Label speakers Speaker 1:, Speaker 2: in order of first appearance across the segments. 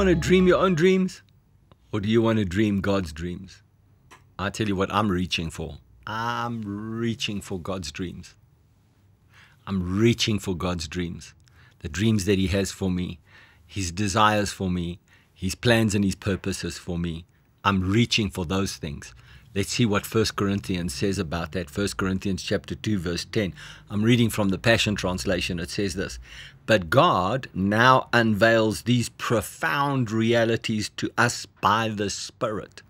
Speaker 1: want to dream your own dreams, or do you want to dream God's dreams? I tell you what I'm reaching for. I'm reaching for God's dreams. I'm reaching for God's dreams. The dreams that He has for me, His desires for me, His plans and His purposes for me. I'm reaching for those things. Let's see what 1 Corinthians says about that. 1 Corinthians chapter 2, verse 10. I'm reading from the Passion Translation. It says this: "But God now unveils these profound realities to us by the Spirit.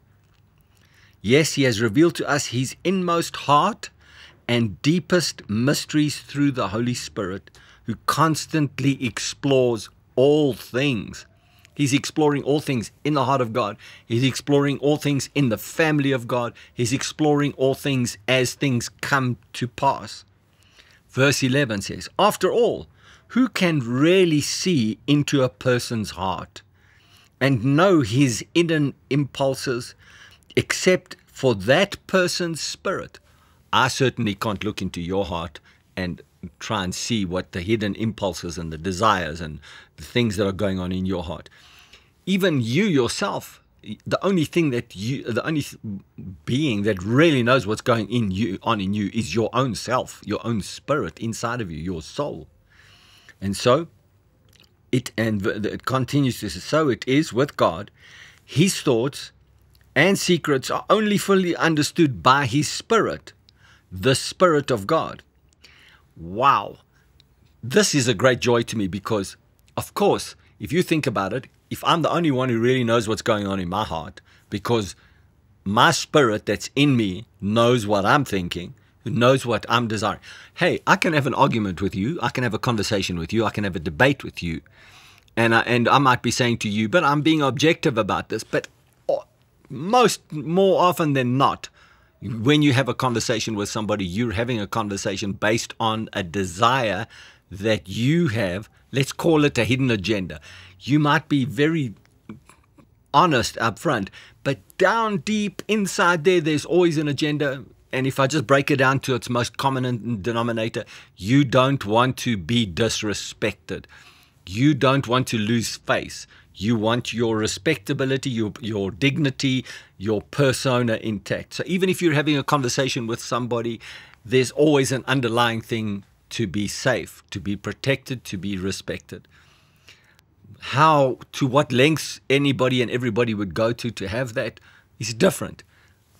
Speaker 1: Yes, He has revealed to us His inmost heart and deepest mysteries through the Holy Spirit, who constantly explores all things." He's exploring all things in the heart of God. He's exploring all things in the family of God. He's exploring all things as things come to pass. Verse 11 says, "After all, who can really see into a person's heart and know his hidden impulses except for that person's spirit?" I certainly can't look into your heart and try and see what the hidden impulses and the desires and the things that are going on in your heart. Even you yourself, the only being that really knows what's going on in you is your own self, your own spirit inside of you, your soul. And so it continues to say, so it is with God. His thoughts and secrets are only fully understood by His Spirit, the Spirit of God. Wow. This is a great joy to me because, of course, if you think about it, if I'm the only one who really knows what's going on in my heart, because my spirit that's in me knows what I'm thinking, knows what I'm desiring. Hey, I can have an argument with you. I can have a conversation with you. I can have a debate with you. And I might be saying to you, but I'm being objective about this. But more often than not, when you have a conversation with somebody, you're having a conversation based on a desire that you have. Let's call it a hidden agenda. You might be very honest up front, but down deep inside there's always an agenda. And if I just break it down to its most common denominator, you don't want to be disrespected. You don't want to lose face. You want your respectability, your dignity, your persona intact. So even if you're having a conversation with somebody, there's always an underlying thing to be safe, to be protected, to be respected. To what lengths anybody and everybody would go to have that is different.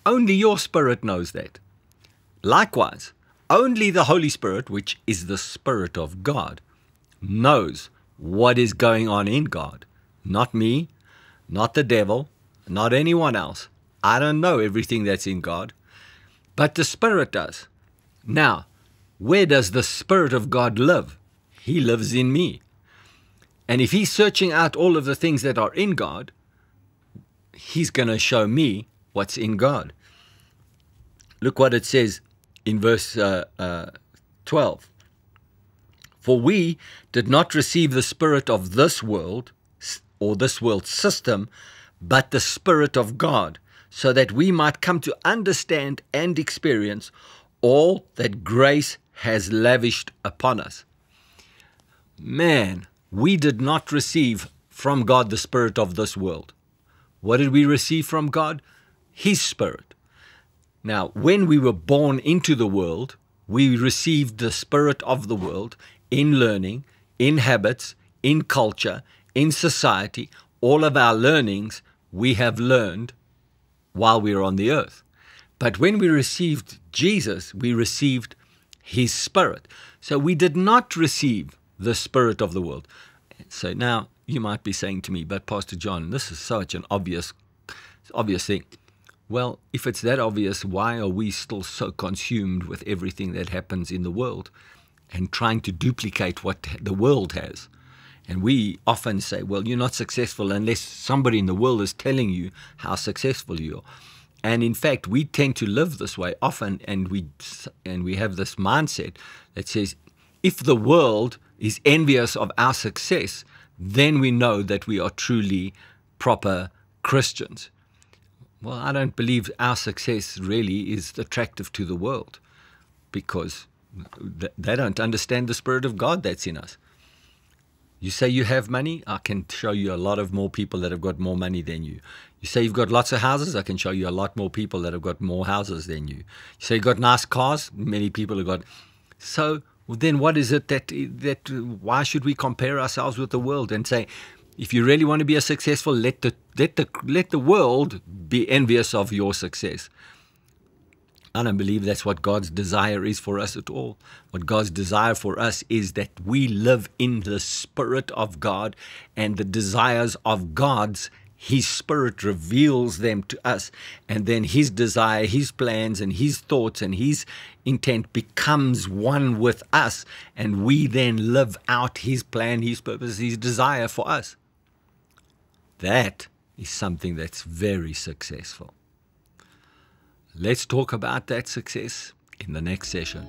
Speaker 1: Only your spirit knows that. Likewise, only the Holy Spirit, which is the Spirit of God, knows what is going on in God. Not me, not the devil, not anyone else. I don't know everything that's in God, but the Spirit does. Now, where does the Spirit of God live? He lives in me. And if He's searching out all of the things that are in God, He's going to show me what's in God. Look what it says in verse 12. "For we did not receive the spirit of this world, or this world system, but the Spirit of God, so that we might come to understand and experience all that grace has lavished upon us." Man, we did not receive from God the spirit of this world. What did we receive from God? His Spirit. Now, when we were born into the world, we received the spirit of the world in learning, in habits, in culture, in society. All of our learnings we have learned while we were on the earth. But when we received Jesus, we received His Spirit. So we did not receive the spirit of the world. So now you might be saying to me, but Pastor John, this is such an obvious thing. Well, if it's that obvious, why are we still so consumed with everything that happens in the world and trying to duplicate what the world has? And we often say, well, you're not successful unless somebody in the world is telling you how successful you are. And in fact, we tend to live this way often, and we have this mindset that says, if the world is envious of our success, then we know that we are truly proper Christians. Well, I don't believe our success really is attractive to the world, because they don't understand the Spirit of God that's in us. You say you have money, I can show you a lot of more people that have got more money than you. You say you've got lots of houses, I can show you a lot more people that have got more houses than you. You say you've got nice cars, many people have got. So then what is it why should we compare ourselves with the world and say, if you really want to be a successful, let the world be envious of your success? I don't believe that's what God's desire is for us at all. What God's desire for us is that we live in the Spirit of God, and the desires of His Spirit reveals them to us, and then His desire, His plans, and His thoughts, and His intent becomes one with us, and we then live out His plan, His purpose, His desire for us. That is something that's very successful. Let's talk about that success in the next session.